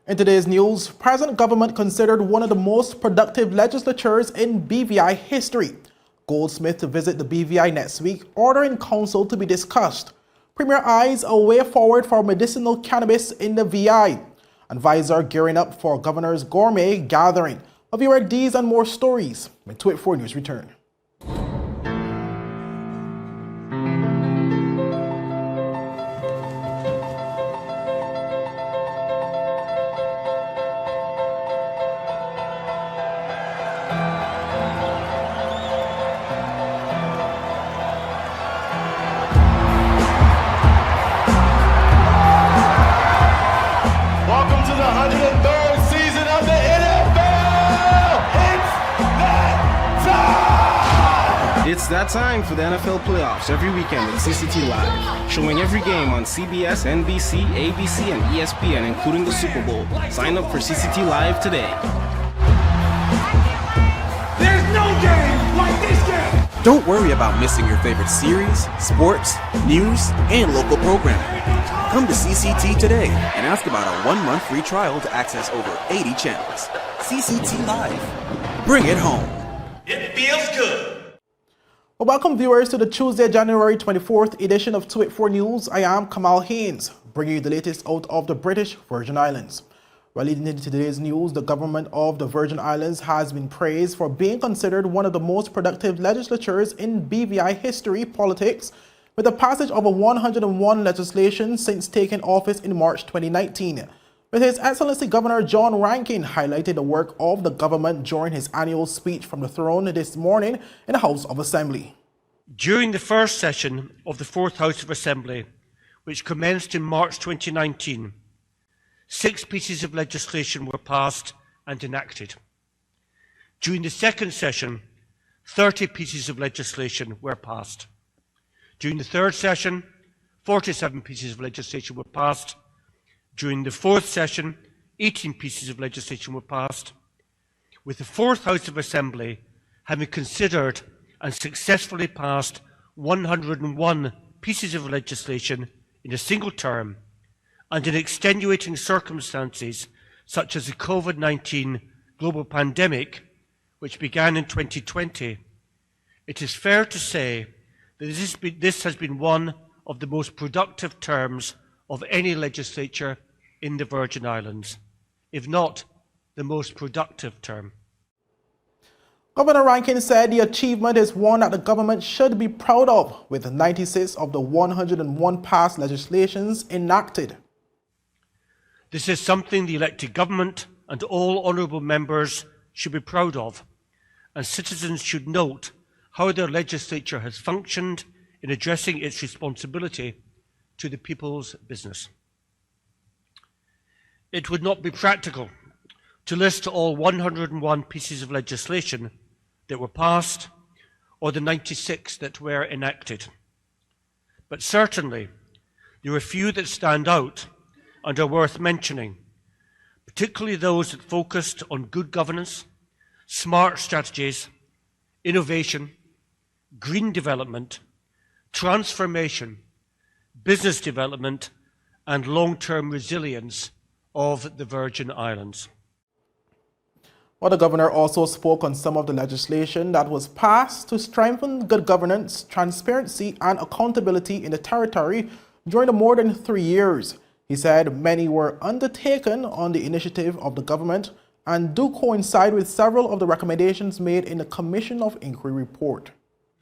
In today's news, present government considered one of the most productive legislatures in BVI history. Goldsmith to visit the BVI next week, order in council to be discussed. Premier eyes a way forward for medicinal cannabis in the VI. And VISAR gearing up for Governor's Gourmet gathering. I'll be read these and more stories when 284 News return. It's that time for the NFL playoffs every weekend with CCT Live, showing every game on CBS, NBC, ABC, and ESPN, including the Super Bowl. Sign up for CCT Live today. There's no game like this game! Don't worry about missing your favorite series, sports, news, and local programming. Come to CCT today and ask about a 1-month free trial to access over 80 channels. CCT Live. Bring it home. It feels good. Well, welcome viewers to the Tuesday, January 24th edition of 284 News. I am Kamal Haynes, bringing you the latest out of the British Virgin Islands. Well, leading into today's news, the government of the Virgin Islands has been praised for being considered one of the most productive legislatures in BVI history politics, with the passage of 101 legislation since taking office in March 2019. With His Excellency Governor John Rankin highlighted the work of the government during his annual speech from the throne this morning in the House of Assembly. During the first session of the Fourth House of Assembly, which commenced in March 2019, 6 pieces of legislation were passed and enacted. During the second session, 30 pieces of legislation were passed. During the third session, 47 pieces of legislation were passed. During the fourth session, 18 pieces of legislation were passed, with the Fourth House of Assembly having considered and successfully passed 101 pieces of legislation in a single term, and in extenuating circumstances such as the COVID-19 global pandemic, which began in 2020, it is fair to say that this has been one of the most productive terms of any legislature in the Virgin Islands, if not the most productive term. Governor Rankin said the achievement is one that the government should be proud of, with 96 of the 101 passed legislations enacted. This is something the elected government and all honourable members should be proud of, and citizens should note how their legislature has functioned in addressing its responsibility to the people's business. It would not be practical to list all 101 pieces of legislation that were passed or the 96 that were enacted. But certainly, there are a few that stand out and are worth mentioning, particularly those that focused on good governance, smart strategies, innovation, green development, transformation, business development, and long-term resilience of the Virgin Islands. Well, the governor also spoke on some of the legislation that was passed to strengthen good governance, transparency, and accountability in the territory during the more than 3 years. He said many were undertaken on the initiative of the government and do coincide with several of the recommendations made in the Commission of Inquiry report.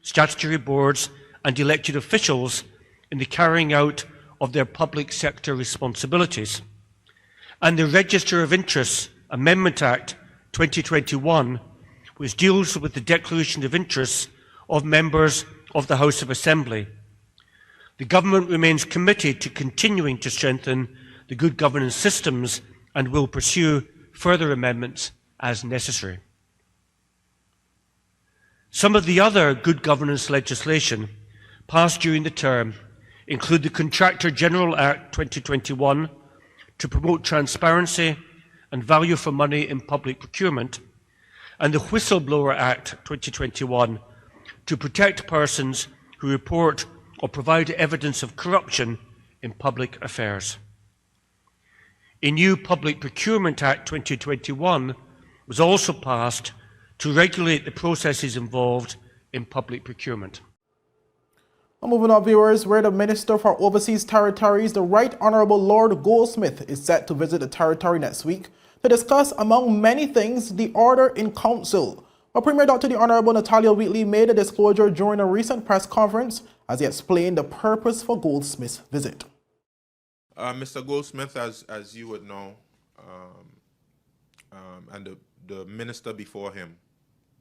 Statutory boards and elected officials in the carrying out of their public sector responsibilities, and the Register of Interests Amendment Act 2021, which deals with the declaration of interests of members of the House of Assembly. The government remains committed to continuing to strengthen the good governance systems and will pursue further amendments as necessary. Some of the other good governance legislation passed during the term include the Contractor General Act 2021 to promote transparency and value for money in public procurement, and the Whistleblower Act 2021 to protect persons who report or provide evidence of corruption in public affairs. A new Public Procurement Act 2021 was also passed to regulate the processes involved in public procurement. Well, moving on, viewers, where the Minister for Overseas Territories, the Right Honourable Lord Goldsmith, is set to visit the territory next week to discuss, among many things, the order in council. Well, Premier Dr. the Honourable Natalia Wheatley made a disclosure during a recent press conference as he explained the purpose for Goldsmith's visit. Mr. Goldsmith, as you would know, and the minister before him,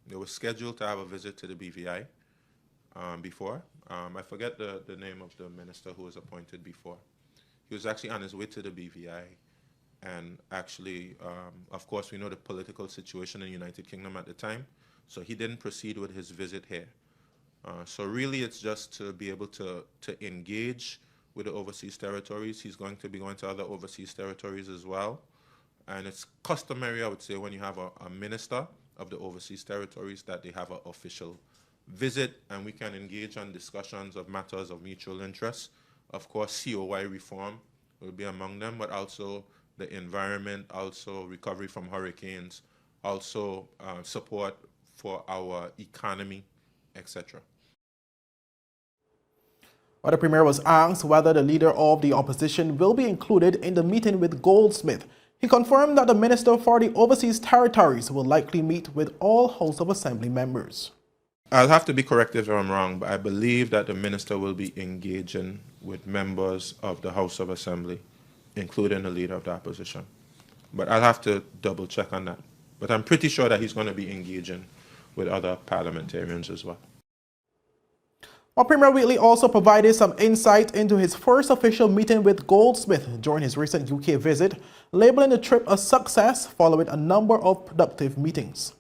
they were scheduled to have a visit to the BVI before. I forget the name of the minister who was appointed before. He was actually on his way to the BVI. And actually, of course, we know the political situation in the United Kingdom at the time, so he didn't proceed with his visit here. So really, it's just to be able to engage with the overseas territories. He's going to be going to other overseas territories as well. And it's customary, I would say, when you have a minister of the overseas territories, that they have an official visit and we can engage on discussions of matters of mutual interest. Of course, COI reform will be among them, but also the environment, also recovery from hurricanes, also support for our economy, etc. Well, the Premier was asked whether the leader of the opposition will be included in the meeting with Goldsmith. He confirmed that the Minister for the Overseas Territories will likely meet with all House of Assembly members. I'll have to be corrected if I'm wrong, but I believe that the Minister will be engaging with members of the House of Assembly, including the leader of the opposition. But I'll have to double check on that. But I'm pretty sure that he's going to be engaging with other parliamentarians as well. Well, Premier Wheatley also provided some insight into his first official meeting with Goldsmith during his recent UK visit, labeling the trip a success following a number of productive meetings.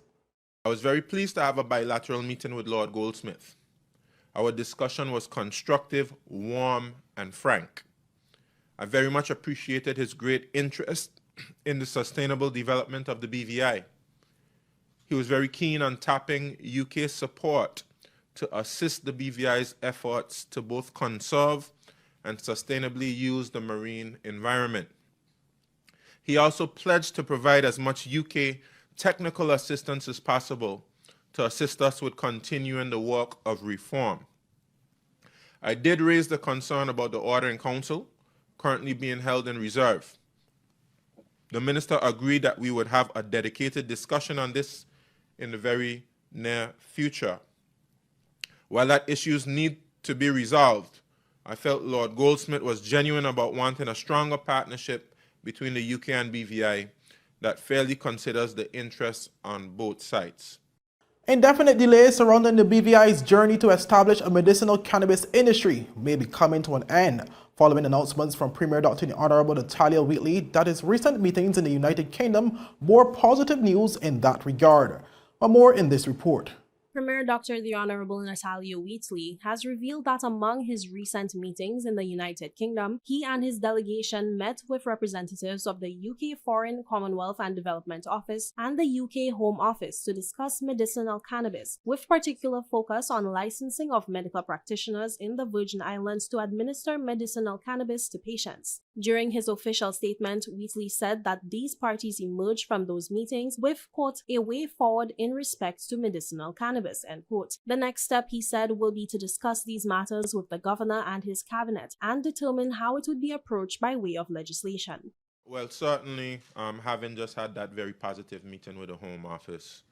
I was very pleased to have a bilateral meeting with Lord Goldsmith. Our discussion was constructive, warm, and frank. I very much appreciated his great interest in the sustainable development of the BVI. He was very keen on tapping UK support to assist the BVI's efforts to both conserve and sustainably use the marine environment. He also pledged to provide as much UK technical assistance as possible to assist us with continuing the work of reform. I did raise the concern about the order in council currently being held in reserve. The minister agreed that we would have a dedicated discussion on this in the very near future. While that issues need to be resolved, I felt Lord Goldsmith was genuine about wanting a stronger partnership between the UK and BVI that fairly considers the interests on both sides. Indefinite delays surrounding the BVI's journey to establish a medicinal cannabis industry may be coming to an end, following announcements from Premier Dr. the Honourable Natalia Wheatley that his recent meetings in the United Kingdom bore positive news in that regard. But more in this report. Premier Dr. the Honourable Natalia Wheatley has revealed that among his recent meetings in the United Kingdom, he and his delegation met with representatives of the UK Foreign, Commonwealth and Development Office and the UK Home Office to discuss medicinal cannabis, with particular focus on licensing of medical practitioners in the Virgin Islands to administer medicinal cannabis to patients. During his official statement, Wheatley said that these parties emerged from those meetings with, quote, a way forward in respect to medicinal cannabis, end quote. The next step, he said, will be to discuss these matters with the governor and his cabinet and determine how it would be approached by way of legislation. Well, certainly, having just had that very positive meeting with the Home Office,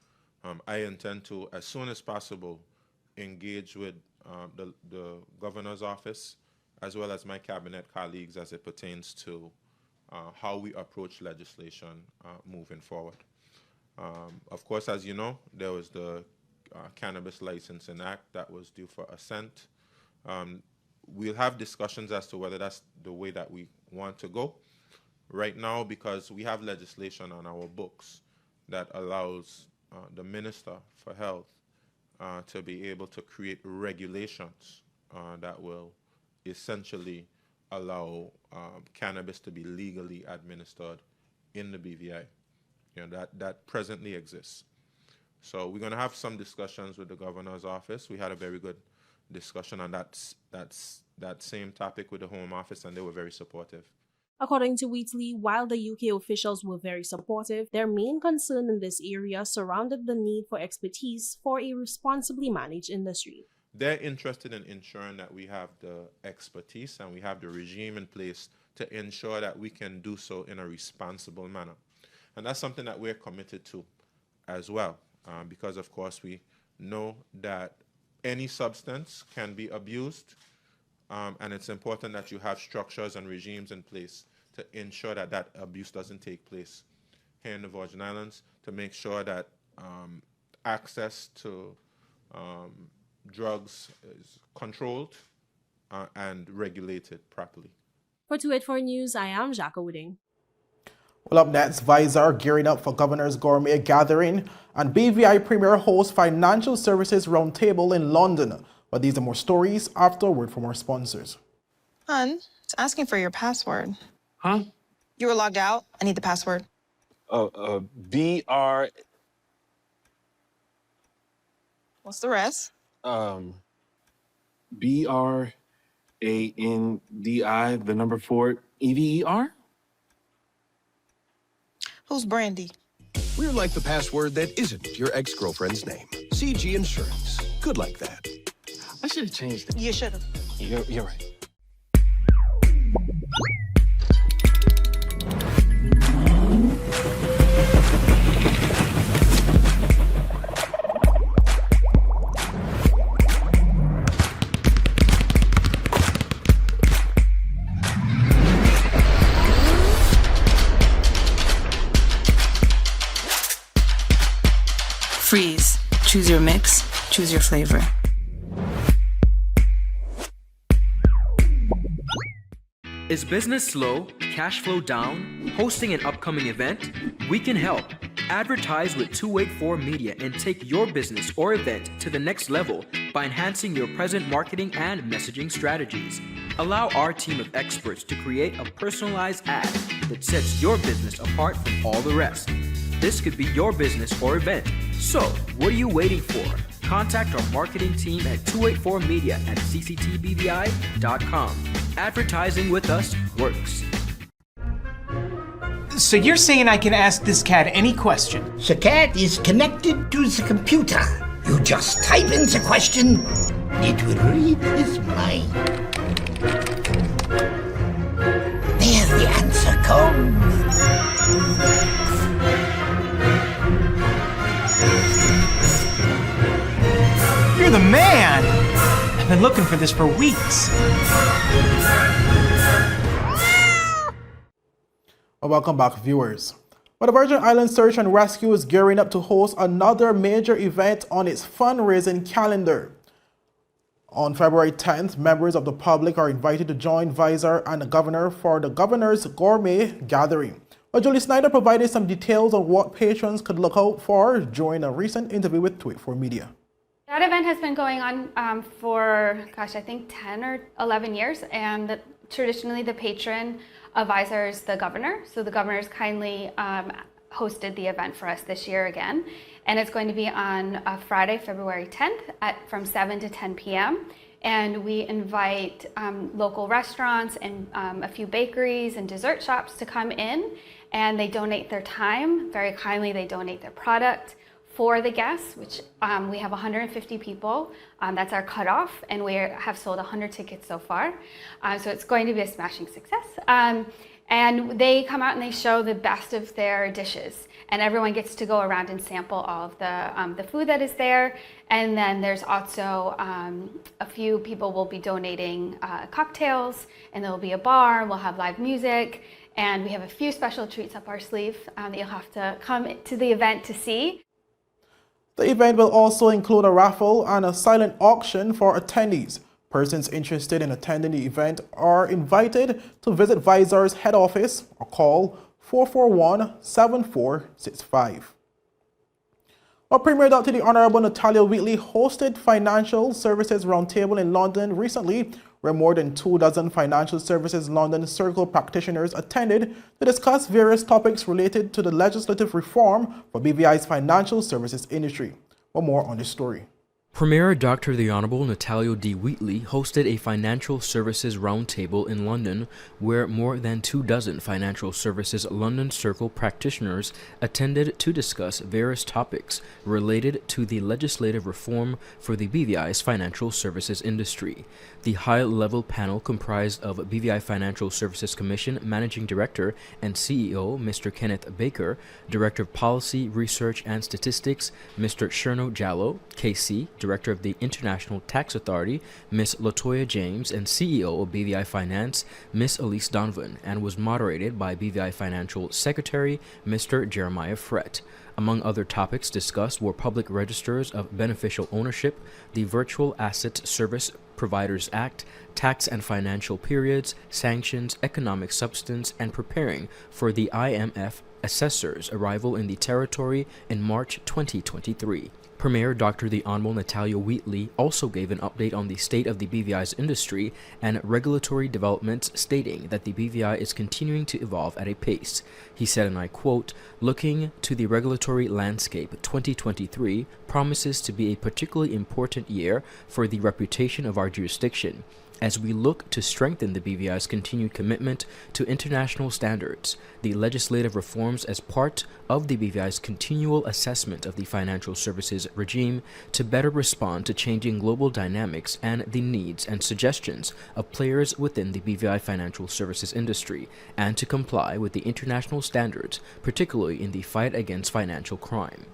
I intend to, as soon as possible, engage with the governor's office as well as my cabinet colleagues as it pertains to how we approach legislation moving forward. Of course, as you know, there was the Cannabis Licensing Act that was due for assent. We'll have discussions as to whether that's the way that we want to go. Right now, because we have legislation on our books that allows the Minister for Health to be able to create regulations that will essentially allow cannabis to be legally administered in the BVI. You know, that presently exists. So we're going to have some discussions with the governor's office. We had a very good discussion on that same topic with the Home Office, and they were very supportive. According to Wheatley, while the UK officials were very supportive, their main concern in this area surrounded the need for expertise for a responsibly managed industry. They're interested in ensuring that we have the expertise and we have the regime in place to ensure that we can do so in a responsible manner. And that's something that we're committed to as well, because of course we know that any substance can be abused, and it's important that you have structures and regimes in place to ensure that that abuse doesn't take place here in the Virgin Islands, to make sure that access to drugs is controlled and regulated properly. For 284 News, I am Jacques Wooding. Well, up next, VISAR gearing up for Governor's Gourmet gathering, and BVI Premier hosts Financial Services Roundtable in London. But these are more stories after a word from our sponsors. Hon, it's asking for your password. Huh? You were logged out. I need the password. BR. What's the rest? BRANDI, the number 4, EVER? Who's Brandy? We're like the password that isn't your ex-girlfriend's name. CG Insurance. Good like that. I should have changed it. You should have. You're right. Freeze. Choose your mix. Choose your flavor. Is business slow? Cash flow down? Hosting an upcoming event? We can help. Advertise with 284 Media and take your business or event to the next level by enhancing your present marketing and messaging strategies. Allow our team of experts to create a personalized ad that sets your business apart from all the rest. This could be your business or event. So, what are you waiting for? Contact our marketing team at 284media@cctbvi.com. Advertising with us works. So you're saying I can ask this cat any question? The cat is connected to the computer. You just type in the question, it will read his mind. There the answer comes. You're the man! I've been looking for this for weeks. Well, welcome back, viewers. Well, the Virgin Islands Search and Rescue is gearing up to host another major event on its fundraising calendar. On February 10th, members of the public are invited to join VISAR and the Governor for the Governor's Gourmet gathering. Well, Julie Snyder provided some details on what patrons could look out for during a recent interview with 284 Media. That event has been going on for, I think 10 or 11 years, and traditionally the patron of VISAR is the Governor. So the Governor's kindly hosted the event for us this year again, and it's going to be on Friday, February 10th from 7 to 10 p.m. And we invite local restaurants and a few bakeries and dessert shops to come in, and they donate their time. Very kindly, they donate their product for the guests, which we have 150 people. That's our cutoff, and we have sold 100 tickets so far. So it's going to be a smashing success. And they come out and they show the best of their dishes, and everyone gets to go around and sample all of the food that is there. And then there's also a few people will be donating cocktails, and there will be a bar. We'll have live music, and we have a few special treats up our sleeve that you'll have to come to the event to see. The event will also include a raffle and a silent auction for attendees. Persons interested in attending the event are invited to visit VISAR's head office or call 441-7465. Premier Dr. the Honorable Natalia Wheatley hosted Financial Services Roundtable in London recently, where more than 24 Financial Services London Circle practitioners attended to discuss various topics related to the legislative reform for BVI's financial services industry. For more on this story. Premier Dr. the Honorable Natalio D. Wheatley hosted a financial services roundtable in London where more than 24 financial services London Circle practitioners attended to discuss various topics related to the legislative reform for the BVI's financial services industry. The high-level panel comprised of BVI Financial Services Commission Managing Director and CEO Mr. Kenneth Baker, Director of Policy, Research and Statistics Mr. Sherno Jallo, KC, Director of the International Tax Authority, Ms. Latoya James, and CEO of BVI Finance, Ms. Elise Donovan, and was moderated by BVI Financial Secretary, Mr. Jeremiah Frett. Among other topics discussed were public registers of beneficial ownership, the Virtual Asset Service Providers Act, tax and financial periods, sanctions, economic substance, and preparing for the IMF assessor's arrival in the territory in March 2023. Premier Dr. the Honorable Natalio Wheatley also gave an update on the state of the BVI's industry and regulatory developments, stating that the BVI is continuing to evolve at a pace. He said, and I quote, "Looking to the regulatory landscape, 2023 promises to be a particularly important year for the reputation of our jurisdiction, as we look to strengthen the BVI's continued commitment to international standards, the legislative reforms as part of the BVI's continual assessment of the financial services regime to better respond to changing global dynamics and the needs and suggestions of players within the BVI financial services industry, and to comply with the international standards, particularly in the fight against financial crime."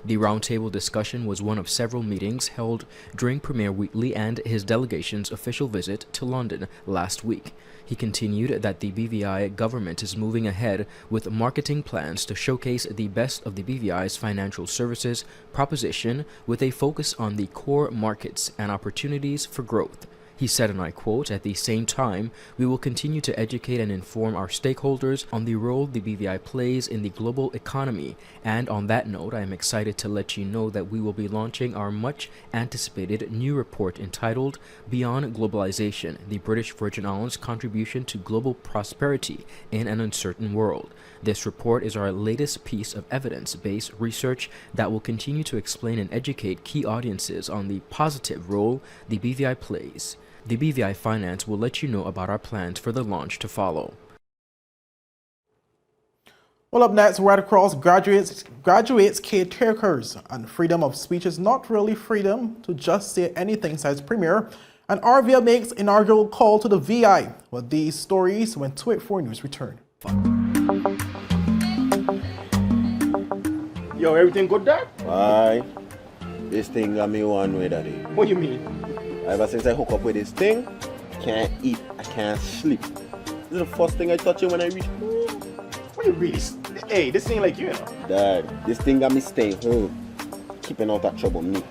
The roundtable discussion was one of several meetings held during Premier Wheatley and his delegation's official visit to London last week. He continued that the BVI government is moving ahead with marketing plans to showcase the best of the BVI's financial services proposition with a focus on the core markets and opportunities for growth. He said, and I quote, "At the same time, we will continue to educate and inform our stakeholders on the role the BVI plays in the global economy. And on that note, I am excited to let you know that we will be launching our much-anticipated new report entitled Beyond Globalization, the British Virgin Islands' Contribution to Global Prosperity in an Uncertain World. This report is our latest piece of evidence-based research that will continue to explain and educate key audiences on the positive role the BVI plays. The BVI Finance will let you know about our plans for the launch to follow." Well, up next, Red Cross graduates Caretakers, and freedom of speech is not really freedom to just say anything, says Premier. And Arvia makes inaugural call to the VI. Well, these stories when 284 News return. Yo, everything good there? Aye. This thing got me one way, Daddy. What you mean? Ever since I hook up with this thing, can't eat, I can't sleep. This is the first thing I touch it when I reach home. What you really? Hey, this ain't like you, you know. Dad, this thing got me staying home, keeping out of trouble me.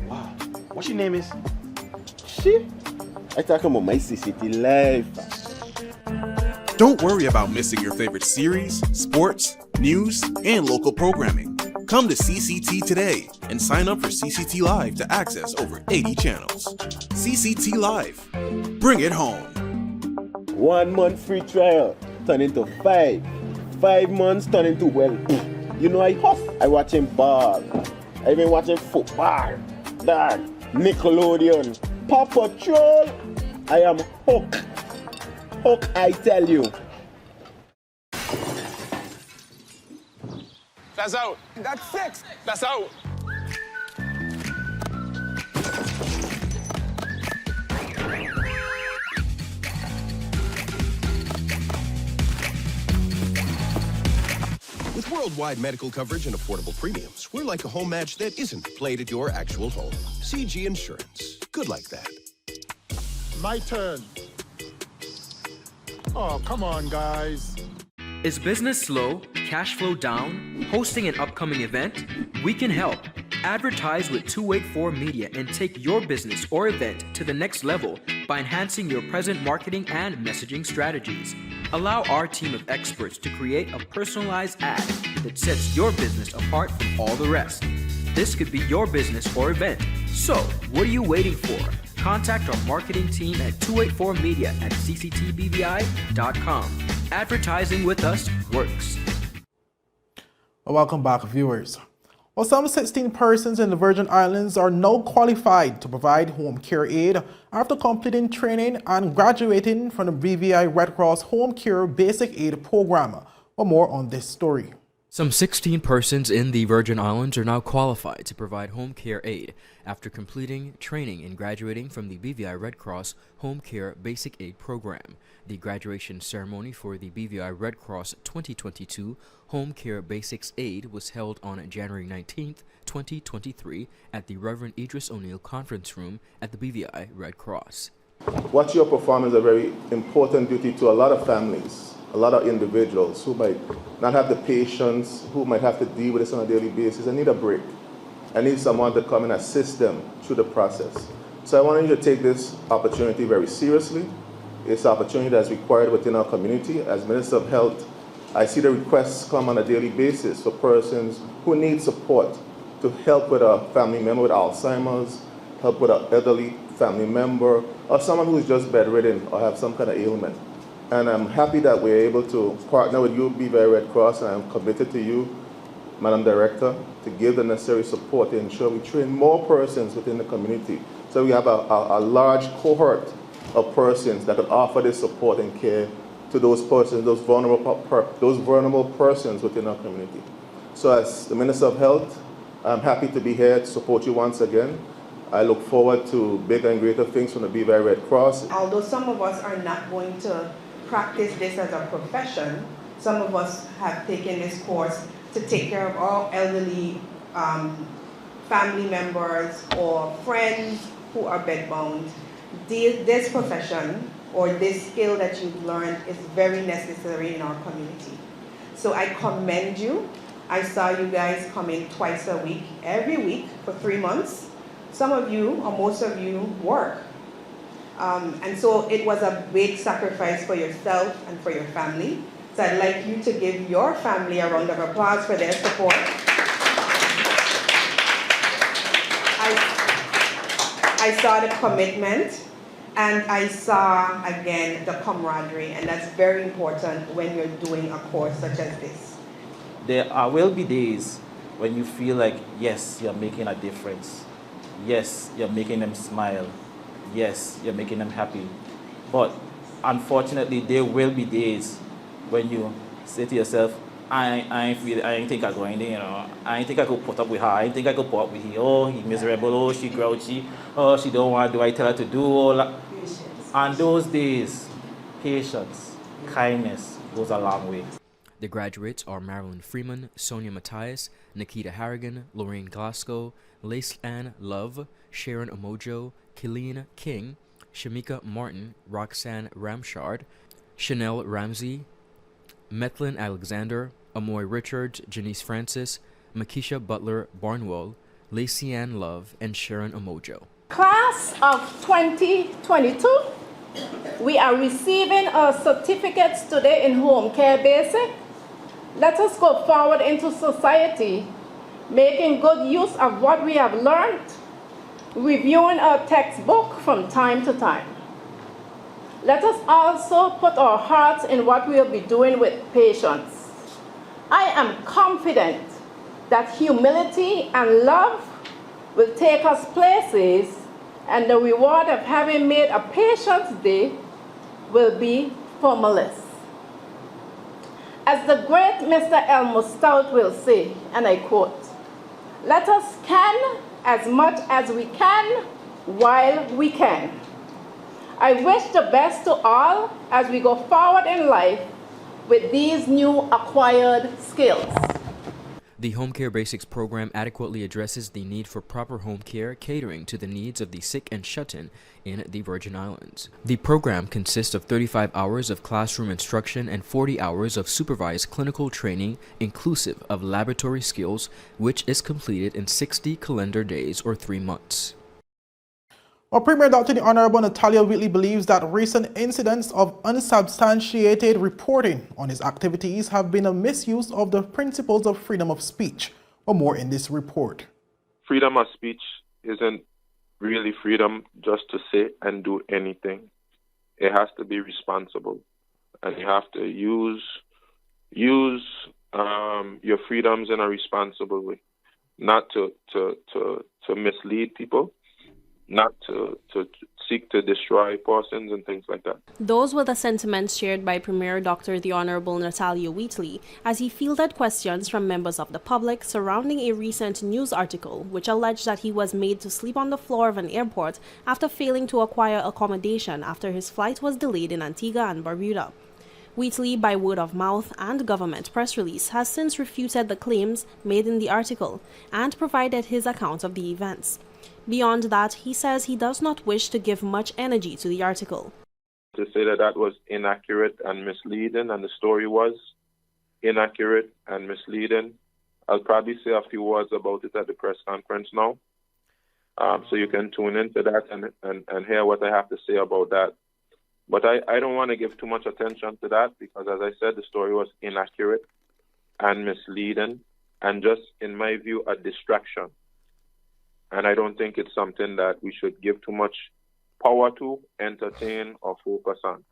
Wow. What your name is? Shit. I talk about my CCT life. Don't worry about missing your favorite series, sports, news, and local programming. Come to CCT today and sign up for CCT Live to access over 80 channels. CCT Live. Bring it home. 1 month free trial turn into 5. 5 months turn into, well, you know I hustle. I watching ball. I even watching football. Dad, Nickelodeon, Paw Patrol. I am hooked. Hook, I tell you. That's out. That's 6. That's out. With worldwide medical coverage and affordable premiums, we're like a home match that isn't played at your actual home. CG Insurance. Good like that. My turn. Oh, come on, guys. Is business slow? Cash flow down? Hosting an upcoming event? We can help. Advertise with 284 Media and take your business or event to the next level by enhancing your present marketing and messaging strategies. Allow our team of experts to create a personalized ad that sets your business apart from all the rest. This could be your business or event. So, what are you waiting for? Contact our marketing team at 284media@cctbvi.com. Advertising with us works. Well, welcome back, viewers. Well, some 16 persons in the Virgin Islands are now qualified to provide home care aid after completing training and graduating from the BVI Red Cross Home Care Basic Aid Program. For more on this story. Some 16 persons in the Virgin Islands are now qualified to provide home care aid after completing training and graduating from the BVI Red Cross Home Care Basic Aid Program. The graduation ceremony for the BVI Red Cross 2022 Home Care Basics Aid was held on January 19th, 2023 at the Reverend Idris O'Neill Conference Room at the BVI Red Cross. What you're performing is a very important duty to a lot of families, a lot of individuals who might not have the patience, who might have to deal with this on a daily basis and need a break. I need someone to come and assist them through the process. So I want you to take this opportunity very seriously. It's an opportunity that's required within our community. As Minister of Health, I see the requests come on a daily basis for persons who need support to help with a family member with Alzheimer's, help with an elderly family member, or someone who's just bedridden or have some kind of ailment. And I'm happy that we're able to partner with you, BVI Red Cross, and I'm committed to you, Madam Director, to give the necessary support to ensure we train more persons within the community. So we have a large cohort of persons that can offer this support and care to those persons, those vulnerable persons within our community. So as the Minister of Health, I'm happy to be here to support you once again. I look forward to bigger and greater things from the BVI Red Cross. Although some of us are not going to practice this as a profession, some of us have taken this course to take care of our elderly family members or friends who are bedbound. This profession or this skill that you've learned is very necessary in our community. So I commend you. I saw you guys come in twice a week, every week for 3 months. Some of you, or most of you, work. And so it was a big sacrifice for yourself and for your family. So I'd like you to give your family a round of applause for their support. I saw the commitment and I saw, again, the camaraderie, and that's very important when you're doing a course such as this. There will be days when you feel like, yes, you're making a difference. Yes, you're making them smile. Yes, you're making them happy. But unfortunately, there will be days when you say to yourself, I ain't think I go in there, you know. I ain't think I could put up with her. I ain't think I could put up with him. Oh, he's miserable. Oh, she grouchy. Oh, she don't want to do what I tell her to do. Oh, and those days, patience, kindness goes a long way. The graduates are Marilyn Freeman, Sonia Matthias, Nikita Harrigan, Lorraine Glasgow, Lace Ann Love, Sharon Omojo, Killeen King, Shamika Martin, Roxanne Ramshard, Chanel Ramsey, Metlin Alexander, Amoy Richards, Janice Francis, Makisha Butler Barnwell, Lacey Ann Love, and Sharon Omojo. Class of 2022, we are receiving our certificates today in Home Care Basic. Let us go forward into society, making good use of what we have learned, reviewing our textbook from time to time. Let us also put our hearts in what we'll be doing with patients. I am confident that humility and love will take us places, and the reward of having made a Patients' Day will be formless. As the great Mr. Elmo Stout will say, and I quote, "Let us can as much as we can while we can." I wish the best to all as we go forward in life with these new acquired skills. The Home Care Basics program adequately addresses the need for proper home care, catering to the needs of the sick and shut-in in the Virgin Islands. The program consists of 35 hours of classroom instruction and 40 hours of supervised clinical training, inclusive of laboratory skills, which is completed in 60 calendar days or 3 months. Well, Premier Dr. the Honorable Natalia Whitley believes that recent incidents of unsubstantiated reporting on his activities have been a misuse of the principles of freedom of speech. For more in this report. Freedom of speech isn't really freedom just to say and do anything. It has to be responsible, and you have to use your freedoms in a responsible way. not to mislead people, not to seek to destroy persons and things like that. Those were the sentiments shared by Premier Dr. the Honorable Natalia Wheatley as he fielded questions from members of the public surrounding a recent news article which alleged that he was made to sleep on the floor of an airport after failing to acquire accommodation after his flight was delayed in Antigua and Barbuda. Wheatley, by word of mouth and government press release, has since refuted the claims made in the article and provided his account of the events. Beyond that, he says he does not wish to give much energy to the article. To say that that was inaccurate and misleading, and the story was inaccurate and misleading, I'll probably say a few words about it at the press conference now. So you can tune into that and hear what I have to say about that. But I don't want to give too much attention to that because, as I said, the story was inaccurate and misleading and just, in my view, a distraction. And I don't think it's something that we should give too much power to, entertain, or focus on.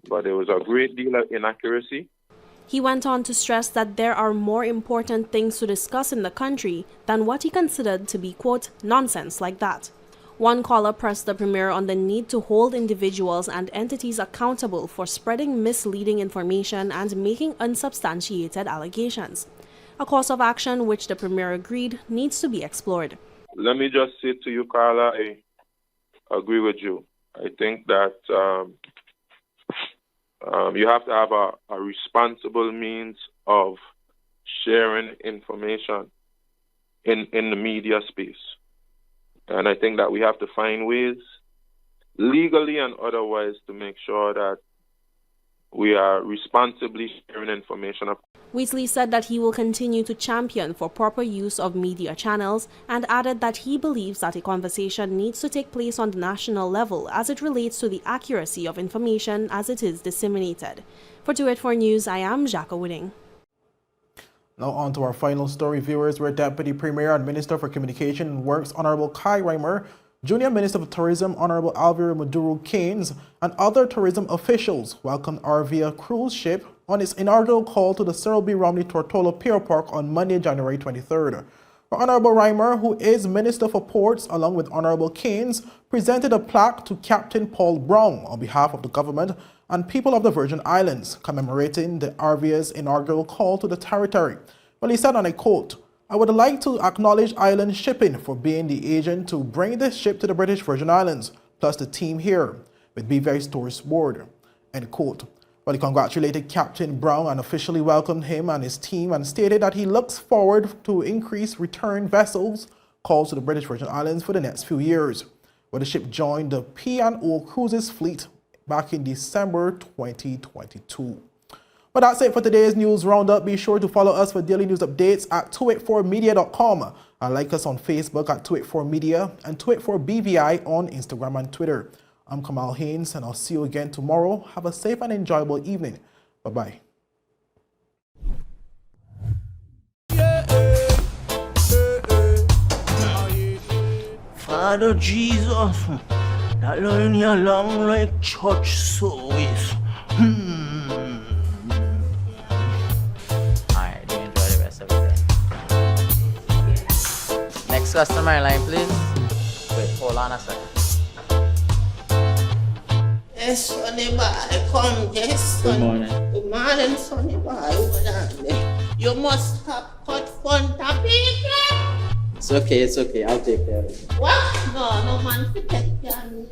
But there was a great deal of inaccuracy. He went on to stress that there are more important things to discuss in the country than what he considered to be, quote, nonsense like that. One caller pressed the Premier on the need to hold individuals and entities accountable for spreading misleading information and making unsubstantiated allegations. A course of action which the Premier agreed needs to be explored. Let me just say to you, Carla, I agree with you. I think that you have to have a responsible means of sharing information in the media space. And I think that we have to find ways, legally and otherwise, to make sure that we are responsibly sharing information. Wheatley said that he will continue to champion for proper use of media channels and added that he believes that a conversation needs to take place on the national level as it relates to the accuracy of information as it is disseminated. For 284 News, I am Jacques Wooding. Now on to our final story, viewers, where Deputy Premier and Minister for Communication and Works Honorable Kai Reimer, Junior Minister for Tourism Honorable Arvia Maduro Keynes, and other tourism officials welcomed Arvia cruise ship on its inaugural call to the Cyril B. Romney Tortola Pier Park on Monday, January 23rd. Honorable Reimer, who is Minister for Ports, along with Honorable Keynes, presented a plaque to Captain Paul Brown on behalf of the government and people of the Virgin Islands, commemorating the Arvia's inaugural call to the territory. Well, he said, and I quote, "I would like to acknowledge Island Shipping for being the agent to bring this ship to the British Virgin Islands, plus the team here with BVI Tourist Board," end quote. Well, he congratulated Captain Brown and officially welcomed him and his team and stated that he looks forward to increase return vessels calls to the British Virgin Islands for the next few years, where the ship joined the P&O Cruises fleet back in December 2022. But that's it for today's news roundup. Be sure to follow us for daily news updates at 284media.com and like us on Facebook at 284media and 284BVI on Instagram and Twitter. I'm Kamal Haynes and I'll see you again tomorrow. Have a safe and enjoyable evening. Bye-bye. Father Jesus, that line here long like church service. Alright, do enjoy the rest of it then. Next customer line, please. Wait, hold on a second. Yes, Sonny boy, come, yes, Good Sonny. morning. Good morning, Sonny boy. Hold on there. You must have cut fun topic. It's okay, I'll take care of it. What? No man to take care of me.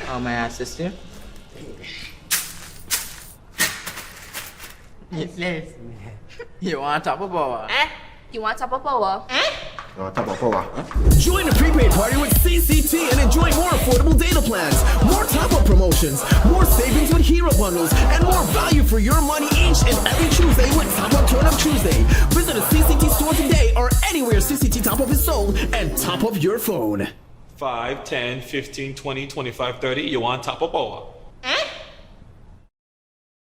How may I assist you? You want top of power? You want top of power? Join the prepaid party with CCT and enjoy more affordable data plans, more top-up promotions, more savings with hero bundles, and more value for your money each and every Tuesday with Top Up Turn Up Tuesday. Visit a CCT store today or anywhere CCT Top Up is sold and top up your phone. 5, 10, 15, 20, 25, 30. You want top of power?